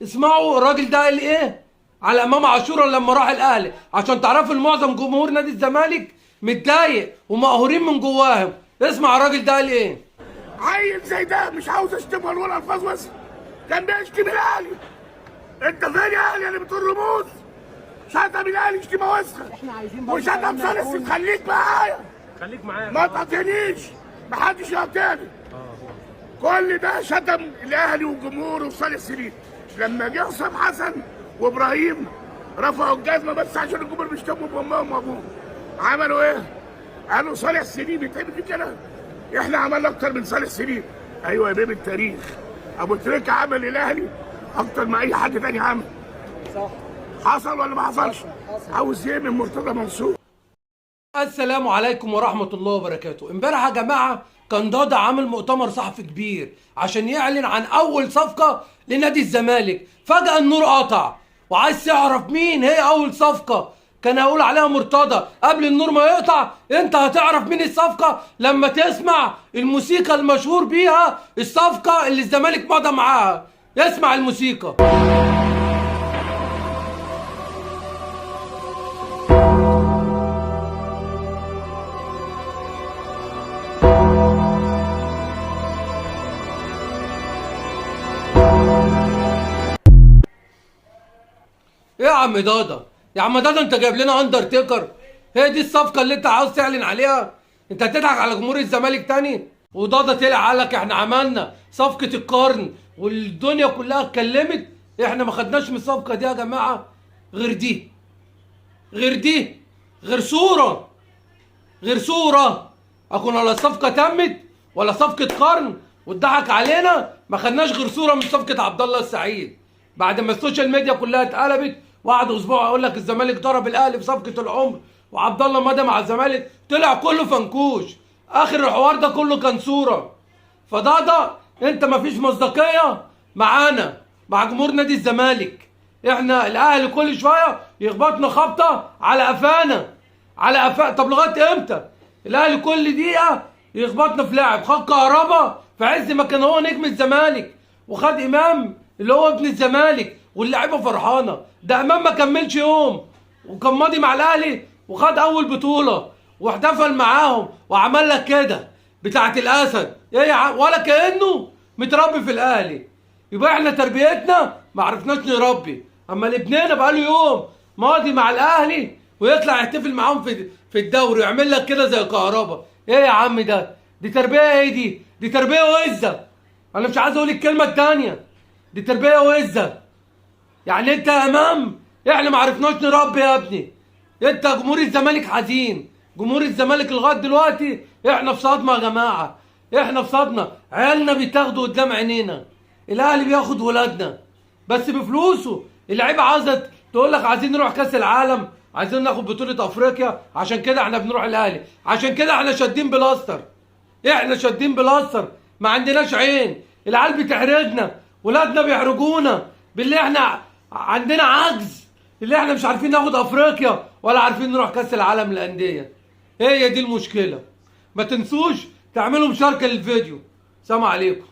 اسمعوا الراجل ده قال ايه على امام عاشوراء لما راح الاهلي، عشان تعرفوا ان معظم جمهور نادي الزمالك متضايق ومقهورين من جواهم. اسمع الراجل ده قال ايه. عيل زي ده مش عاوز اشتم ولا الفاظ، بس كان بيشتم الاهلي. انت فين يا اهلي اللي بتقول رموز؟ شتم الاهلي شتيمه وسخه، وشتم ثالث. خليك معايا، خليك معايا، ما تقاطعنيش، محدش يقاطعني. كل ده شتم الاهلي وجمهوره وصالح سليم. لما جه حسام حسن وابراهيم رفعوا الجزمه بس عشان الجمهور بيشتموا بامهم وابوهم، عملوا ايه؟ قالوا صالح سليم يتعمل في كده؟ احنا عملنا اكتر من صالح سليم. ايوه يا بيه، التاريخ ابو تريكه عمل الاهلي اكتر ما اي حد تاني عمل. صح. حصل ولا ما حصلش؟ عاوز ايه من مرتضى منصور؟ السلام عليكم ورحمة الله وبركاته. امبارح يا جماعة كان ضاضة عامل مؤتمر صحفي كبير عشان يعلن عن أول صفقة لنادي الزمالك. فجأة النور قطع، وعايز تعرف مين هي أول صفقة كان هيقول عليها مرتضى قبل النور ما يقطع. انت هتعرف مين الصفقة لما تسمع الموسيقى المشهور بيها الصفقة اللي الزمالك مضى معاها. اسمع الموسيقى. ايه يا عم ضاضة؟ يا عم ضاضة انت جايب لنا اندرتيكر؟ هي دي الصفقة اللي انت عاوز تعلن عليها؟ انت هتضحك على جمهور الزمالك تاني؟ وضاضة طلع قال لك احنا عملنا صفقة القرن والدنيا كلها اتكلمت. احنا ما خدناش من الصفقة دي يا جماعة غير دي، غير صورة، اكون ولا الصفقة تمت ولا صفقة قرن واتضحك علينا. ما خدناش غير صورة من صفقة عبد الله السعيد بعد ما السوشيال ميديا كلها اتقلبت، وقعدوا اسبوع يقول لك الزمالك ضرب الاهلي في صفقه العمر وعبد الله مضى مع الزمالك. طلع كله فنكوش، اخر الحوار ده كله كان صوره. فضاضة انت مفيش مصداقيه معانا مع جمهور نادي الزمالك. احنا الاهلي كل شويه يخبطنا خبطه على قفانا، طب لغايه امتى؟ الاهلي كل دقيقه يخبطنا في لاعب. خد كهربا في عز ما كان هو نجم الزمالك، وخد امام اللي هو ابن الزمالك واللاعيبه فرحانه. ده امام ما كملش يوم وكان ماضي مع الاهلي وخد اول بطوله واحتفل معاهم وعمل لك كده بتاعه الاسد. ايه يا عم؟ ولا كانه متربي في الاهلي. يبقى احنا تربيتنا ما عرفناش نربي. اما ابننا بقاله يوم ماضي مع الاهلي ويطلع يحتفل معاهم في الدوري ويعمل لك كده زي كهربا. ايه يا عم ده؟ دي تربيه ايه دي تربيه وزه. انا مش عايز اقول الكلمه الثانيه، دي تربيه وزه. يعني انت يا امام احنا ما عرفناش نربي يا ابني. انت جمهور الزمالك حزين، جمهور الزمالك لغايه دلوقتي احنا في صدمه يا جماعه، احنا في صدمه. عيالنا بيتاخدوا قدام عينينا، الاهلي بياخد ولادنا بس بفلوسه. اللعيبه عايزه تقول لك عايزين نروح كاس العالم، عايزين ناخد بطوله افريقيا، عشان كده احنا بنروح الاهلي، عشان كده احنا شادين بلاستر. احنا شادين بلاستر، ما عندناش عين. العيال بتحرجنا، ولادنا بيحرجونا باللي احنا عندنا عجز، اللي احنا مش عارفين ناخد افريقيا ولا عارفين نروح كاس العالم للانديه. هي دي المشكله. ما تنسوش تعملوا مشاركه للفيديو. سلام عليكم.